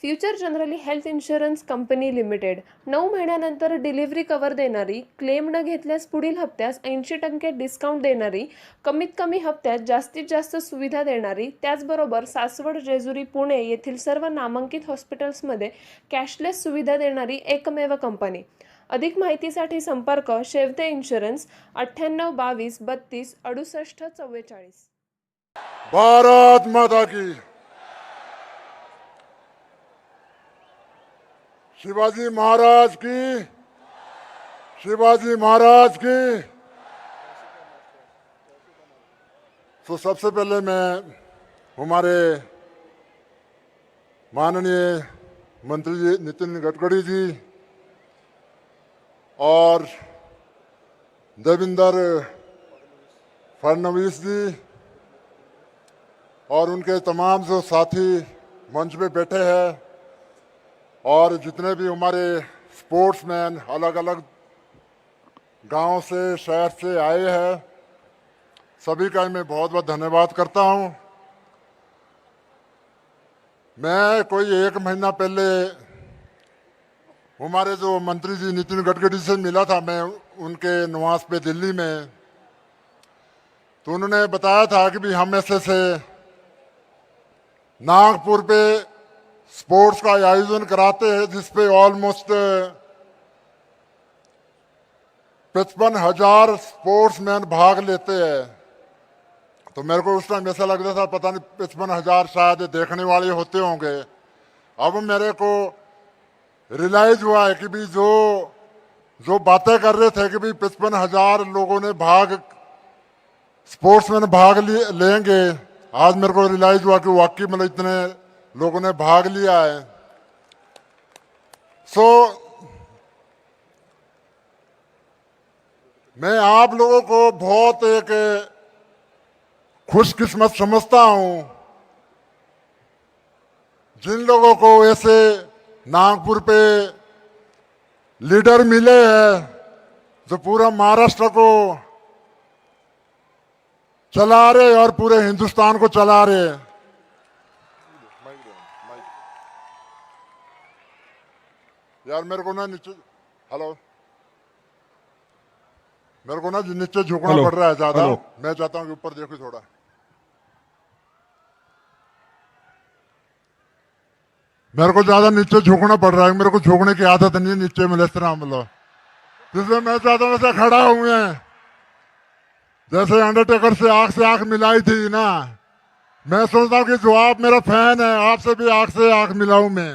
Future generally health insurance company limited 9 महिन्यानंतर delivery cover देणारी, claim न घेतल्यास पुढील हप्त्यास 80% डिस्काउंट देणारी, कमीत कमी हप्त्यात जास्तीत जास्त सुविधा देणारी, त्याचबरोबर सासवड, जेजुरी, पुणे येथील सर्व नामांकित हॉस्पिटल्समध्ये कॅशलेस सुविधा देणारी एकमेव कंपनी. अधिक माहितीसाठी संपर्क शेवते इन्शुरन्स 98 22 32 68 44. भारत माता की। शिवाजी महाराज की। शिवाजी महाराज की। तो सबसे पहले मैं हमारे माननीय मंत्री जी नितिन गडकरी जी और देवेंद्र फडणवीस जी और उनके तमाम जो साथी मंच पे बैठे हैं और जितने भी हमारे स्पोर्ट्समैन अलग अलग गांव से शहर से आए हैं, सभी का मैं बहुत बहुत धन्यवाद करता हूं। मैं कोई 1 महीना पहले हमारे जो मंत्री जी नितिन गडकरी से मिला था, मैं उनके निवास पे दिल्ली में, तो उन्होंने बताया था कि भी हम ऐसे नागपुर पे स्पोर्ट्स का आयोजन कराते हैं जिसपे ऑलमोस्ट 55,000 स्पोर्ट्समैन भाग लेते हैं। तो मेरे को उस टाइम ऐसा लगता था पता नहीं 55,000 शायद देखने वाले होते होंगे। अब मेरे को रियलाइज हुआ है कि भी जो जो बातें कर रहे थे कि भी 55,000 लोगों ने स्पोर्ट्समैन भाग लेंगे, आज मेरे को रियलाइज हुआ कि वाकई मतलब इतने लोगों ने भाग लिया है। सो मैं आप लोगों को बहुत एक खुशकिस्मत समझता हूं जिन लोगों को ऐसे नागपुर पे लीडर मिले हैं जो पूरा महाराष्ट्र को चला रहे और पूरे हिंदुस्तान को चला रहे। यार मेरे को ना नीचे, हेलो, मेरे को ना नीचे झुकना पड़ रहा है ज्यादा। मैं चाहता हूं कि ऊपर देखो थोड़ा। मेरे को ज्यादा नीचे झुकना पड़ रहा है, मेरे को झुकने की आदत नहीं है नीचे में इस तरह मतलब। जिसमें मैं चाहता हूं ऐसे खड़ा हुए हैं जैसे अंडरटेकर से आंख मिलाई थी ना। मैं सोचता हूं कि जो आप मेरा फैन है आपसे भी आंख से आंख मिलाऊं मैं,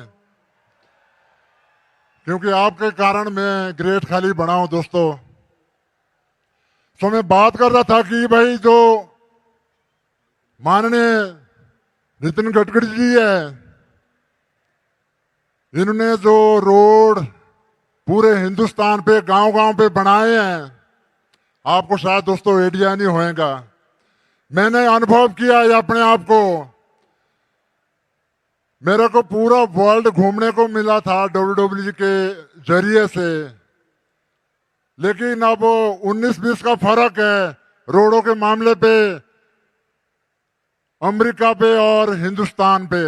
क्योंकि आपके कारण मैं ग्रेट खाली बना हूं दोस्तों। तो मैं बात कर रहा था कि भाई जो माननीय नितिन गडकरी जी है, इन्होंने जो रोड पूरे हिंदुस्तान पे गांव गांव पे बनाए हैं, आपको शायद दोस्तों आइडिया नहीं होएगा। मैंने अनुभव किया है अपने आप को। मेरे को पूरा वर्ल्ड घूमने को मिला था WWE के जरिए से, लेकिन अब 19-20 का फर्क है रोडों के मामले पे अमेरिका पे और हिंदुस्तान पे।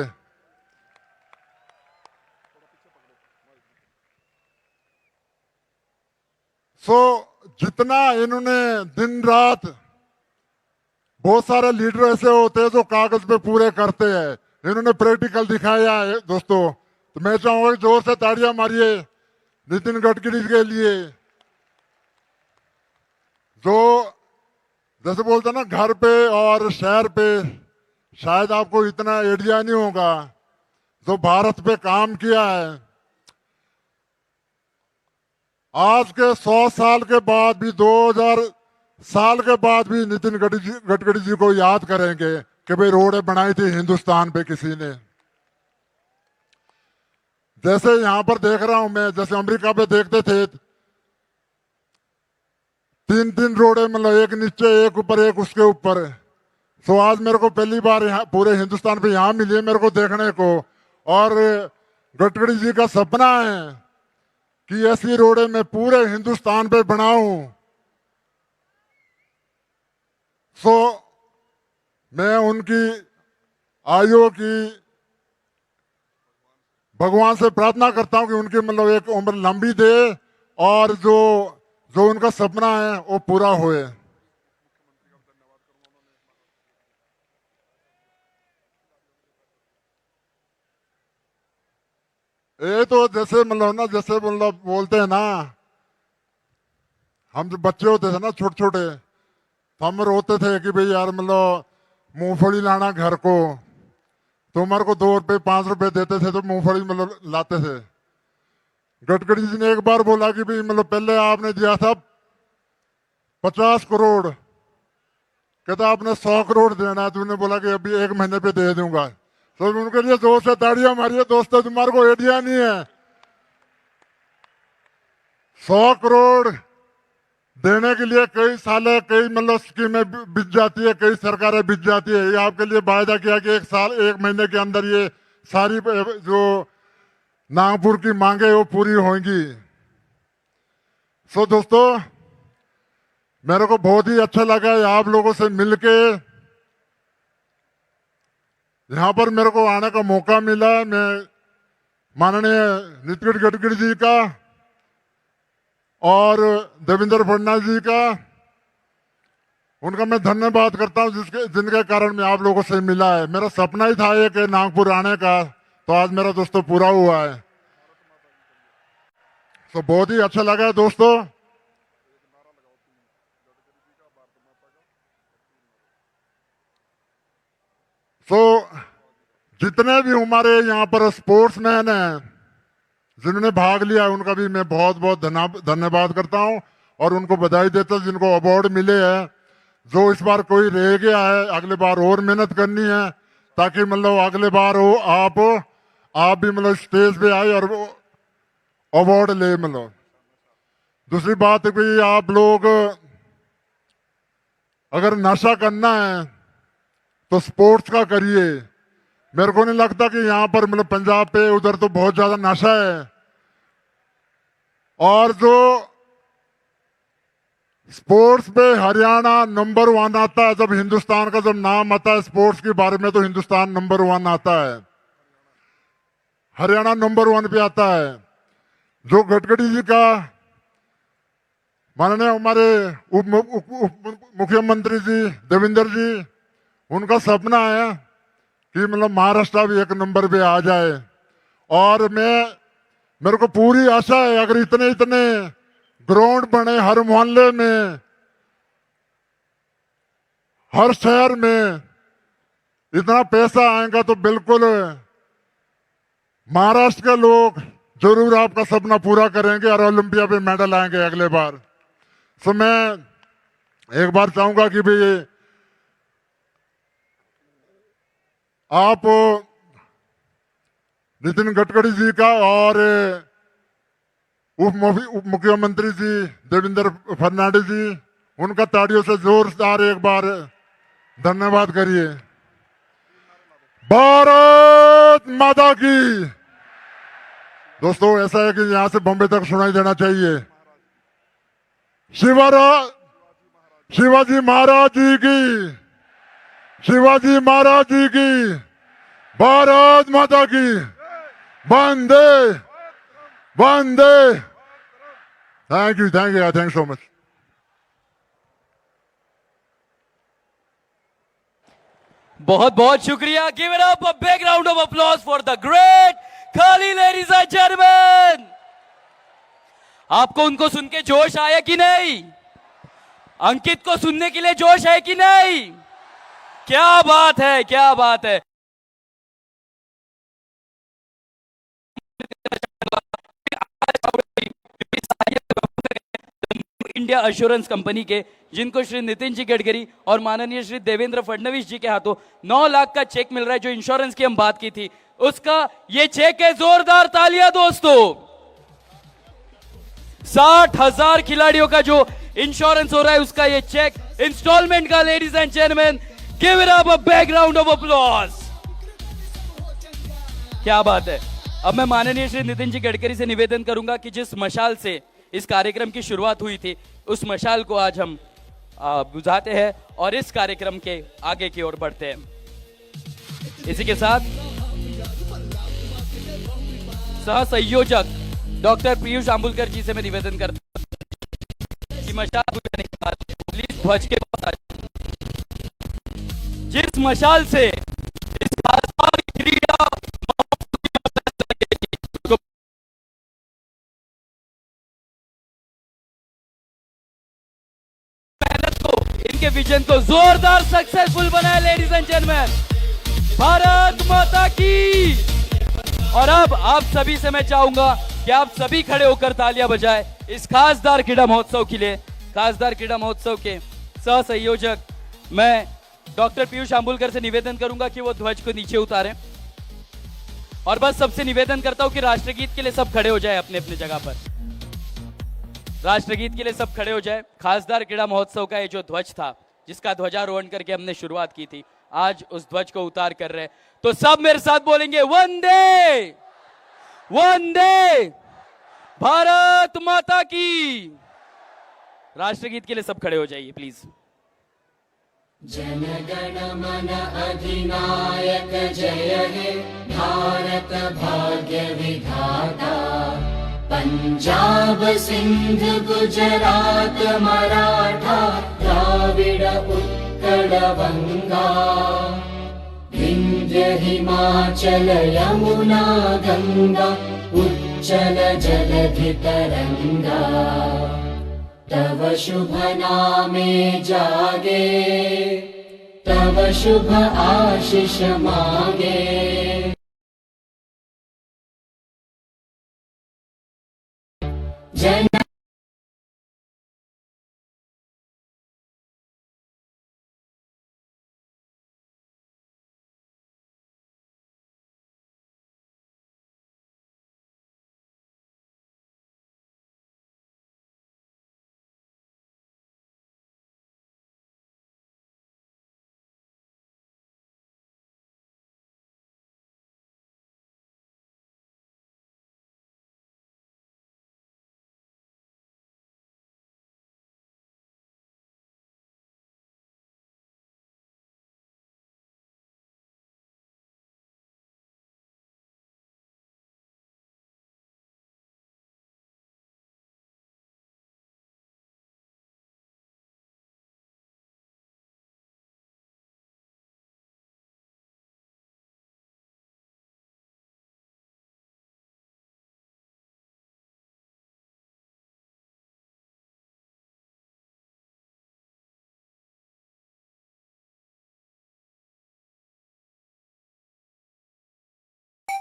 जितना इन्होंने दिन रात, बहुत सारे लीडर ऐसे होते हैं जो कागज पे पूरे करते हैं, इन्होंने प्रैक्टिकल दिखाया है दोस्तों। तो मैं चाहूंगा कि जोर से ताड़ियां मारिए नितिन गडकरी के लिए, जो जैसे बोलते हैं ना घर पे और शहर पे शायद आपको इतना आइडिया नहीं होगा, जो भारत पे काम किया है। आज के 100 साल के बाद भी, 2000 साल के बाद भी नितिन गडकरी जी को याद करेंगे कि भाई रोडें बनाई थी हिंदुस्तान पे किसी ने। जैसे यहां पर देख रहा हूं मैं, जैसे अमेरिका पे देखते थे 3-3 रोडें, मतलब एक नीचे एक ऊपर एक उसके ऊपर। तो आज मेरे को पहली बार यहाँ पूरे हिंदुस्तान पे यहाँ मिली है मेरे को देखने को। और गडकरी जी का सपना है कि ऐसी रोडें मैं पूरे हिंदुस्तान पे बनाऊं। सो मैं उनकी आयु की भगवान से प्रार्थना करता हूं कि उनकी मतलब एक उम्र लंबी दे और जो जो उनका सपना है वो पूरा होए। ये तो जैसे मतलब ना, जैसे मतलब बोलते हैं ना, हम जब बच्चे होते थे ना छोटे छोटे, तो हम रोते थे कि भाई यार मतलब मूंगफली लाना घर को, तो हमारे को 2 रुपए 5 रुपए देते थे तो मूंगफली मतलब लाते थे। गडकरी जी ने एक बार बोला कि भाई मतलब पहले आपने दिया था 50 करोड़, कहता आपने 100 करोड़ देना है, तूने बोला कि अभी 1 महीने पे दे दूंगा। तो उनके लिए जोर से ताड़ियां मारिए दोस्तों, तुम्हारे को आइडिया नहीं है। 100 करोड़ देने के लिए कई साल कई मतलब स्कीमें बिक जाती है, कई सरकारें बिक जाती है। ये आपके लिए वायदा किया कि 1 महीने के अंदर ये सारी जो नागपुर की मांगे वो पूरी होंगी। सो दोस्तों, मेरे को बहुत ही अच्छा लगा आप लोगों से मिलके, यहाँ पर मेरे को आने का मौका मिला। मैं माननीय नितिन गडकरी जी का और देवेंद्र फडणवीस जी का, उनका मैं धन्यवाद करता हूँ जिनके कारण मैं आप लोगों से मिला है। मेरा सपना ही था ये कि नागपुर आने का, तो आज मेरा दोस्तों पूरा हुआ है। तो बहुत ही अच्छा लगा है दोस्तों। तो जितने भी हमारे यहाँ पर स्पोर्ट्समैन हैं जिन्होंने भाग लिया, उनका भी मैं बहुत बहुत धन्यवाद करता हूँ और उनको बधाई देता हूँ जिनको अवार्ड मिले हैं। जो इस बार कोई रह गया है, अगले बार और मेहनत करनी है ताकि मतलब अगले बार हो आप भी मतलब स्टेज पे आए और अवार्ड ले। मतलब दूसरी बात है कि आप लोग अगर नशा करना है तो स्पोर्ट्स का करिए। मेरे को नहीं लगता कि यहाँ पर मतलब पंजाब पे उधर तो बहुत ज्यादा नशा है, और जो स्पोर्ट्स पे हरियाणा नंबर 1 आता है। जब हिंदुस्तान का जब नाम आता है स्पोर्ट्स के बारे में तो हिंदुस्तान नंबर 1 आता है, हरियाणा नंबर 1 पे आता है। जो गडकरी जी का, माननीय हमारे उप मुख्यमंत्री जी देवेंद्र जी, उनका सपना है कि मतलब महाराष्ट्र भी 1 नंबर पे आ जाए। और मेरे को पूरी आशा है अगर इतने इतने ग्राउंड बने हर मोहल्ले में, हर शहर में, इतना पैसा आएगा तो बिल्कुल महाराष्ट्र के लोग जरूर आपका सपना पूरा करेंगे और ओलंपिया पे मेडल आएंगे अगले बार। तो मैं एक बार चाहूंगा कि भाई आप नितिन गडकरी जी का और उप मुख्यमंत्री जी देवेंद्र फडणवीस जी, उनका ताड़ियों से जोरदार एक बार धन्यवाद करिए। भारत माता की। दोस्तों ऐसा है कि यहां से बॉम्बे तक सुनाई देना चाहिए। शिवाजी महाराज जी की, शिवाजी महाराज जी की, भारत माता की, वंदे वंदे। Thank you thank so much. बहुत बहुत शुक्रिया। Give it up, a big round of applause for the great Khali, ladies and gentleman. आपको उनको सुन के जोश आया कि नहीं? अंकित को सुनने के लिए जोश है कि नहीं? क्या बात है, क्या बात है। इंडिया अश्योरेंस कंपनी के, जिनको श्री नितिन जी गडकरी और माननीय श्री देवेंद्र फडणवीस जी के हाथों 9 लाख का चेक मिल रहा है। जो इंश्योरेंस की हम बात की थी उसका ये चेक है। जोरदार तालियां दोस्तों। 60,000 खिलाड़ियों का जो इंश्योरेंस हो रहा है उसका ये चेक इंस्टॉलमेंट का। Ladies and gentleman, give it up, a big round of applause. क्या बात है। अब मैं माननीय श्री नितिन जी गडकरी से निवेदन करूंगा कि जिस मशाल से इस कार्यक्रम की शुरुआत हुई थी उस मशाल को आज हम बुझाते हैं और इस कार्यक्रम के आगे की ओर बढ़ते हैं। इसी के साथ सह संयोजक डॉक्टर पीयूष आंबुलकर जी से मैं निवेदन करता हूं कि मशाल बुझाने के बाद प्लीज ध्वज के पास आ जाएं। जिस मशाल से इस आसान क्रिया मेहनत को, इनके विजन को जोरदार सक्सेसफुल बनाए। लेडीज एंड जेंटलमैन, भारत माता की। और अब आप सभी से मैं चाहूंगा कि आप सभी खड़े होकर तालियां बजाएं इस खासदार क्रीड़ा महोत्सव के लिए। खासदार क्रीड़ा महोत्सव के सह संयोजक मैं डॉक्टर पीयूष आंबुलकर से निवेदन करूंगा कि वो ध्वज को नीचे उतारें। और बस सबसे निवेदन करता हूं कि राष्ट्रगीत के लिए सब खड़े हो जाए अपने अपने जगह पर। राष्ट्रगीत के लिए सब खड़े हो जाए। खासदार क्रीड़ा महोत्सव का ये जो ध्वज था, जिसका ध्वजारोहण करके हमने शुरुआत की थी, आज उस ध्वज को उतार कर रहे हैं। तो सब मेरे साथ बोलेंगे वंदे वंदे भारत माता की। राष्ट्रगीत के लिए सब खड़े हो जाइए प्लीज। जनगण मन अधिनायक जय हे भारत भाग्य विधाता। पंजाब सिंध गुजरात मराठा द्राविड उत्कल बंगा। विंध्य हिमाचल यमुना गंगा उच्चल जलधि तरंगा। तव शुभ नामे जागे तव शुभ आशीष मागे। जन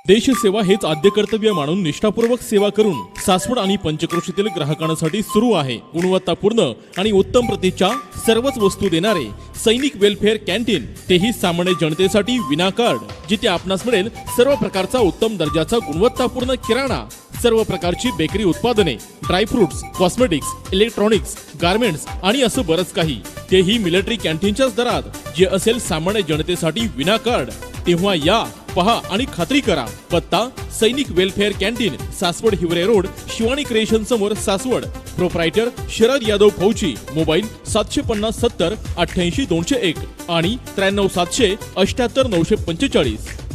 देशसेवा हेच आद्य कर्तव्य मानून निष्ठापूर्वक सेवा करून सासवड आणि पंचक्रोशीतील ग्राहकांसाठी सुरू आहे गुणवत्तापूर्ण आणि उत्तम प्रतीच्या सर्वच वस्तू देणारे सैनिक वेलफेअर कॅन्टीन, तेही सामान्य जनतेसाठी विनाकार्ड, जिथे आपणास मिळेल सर्व प्रकारचा उत्तम दर्जाचा गुणवत्तापूर्ण किराणा, सर्व प्रकारची बेकरी उत्पादने, ड्रायफ्रुट्स, कॉस्मेटिक्स, इलेक्ट्रॉनिक्स, गारमेंट्स आणि असं बरंच काही, तेही मिलिटरी कॅन्टीनच्याच दरात, जे असेल सामान्य जनतेसाठी विनाकार्ड। तेव्हा या, पहा आणि खात्री करा। पत्ता सैनिक welfare canteen, Saswad Hiware road, Shivani creation समोर, सासवड। प्रोप्रायटर शरद यादव फौजी। मोबाईल 750 70 88 201 आणि 93 700 78 945।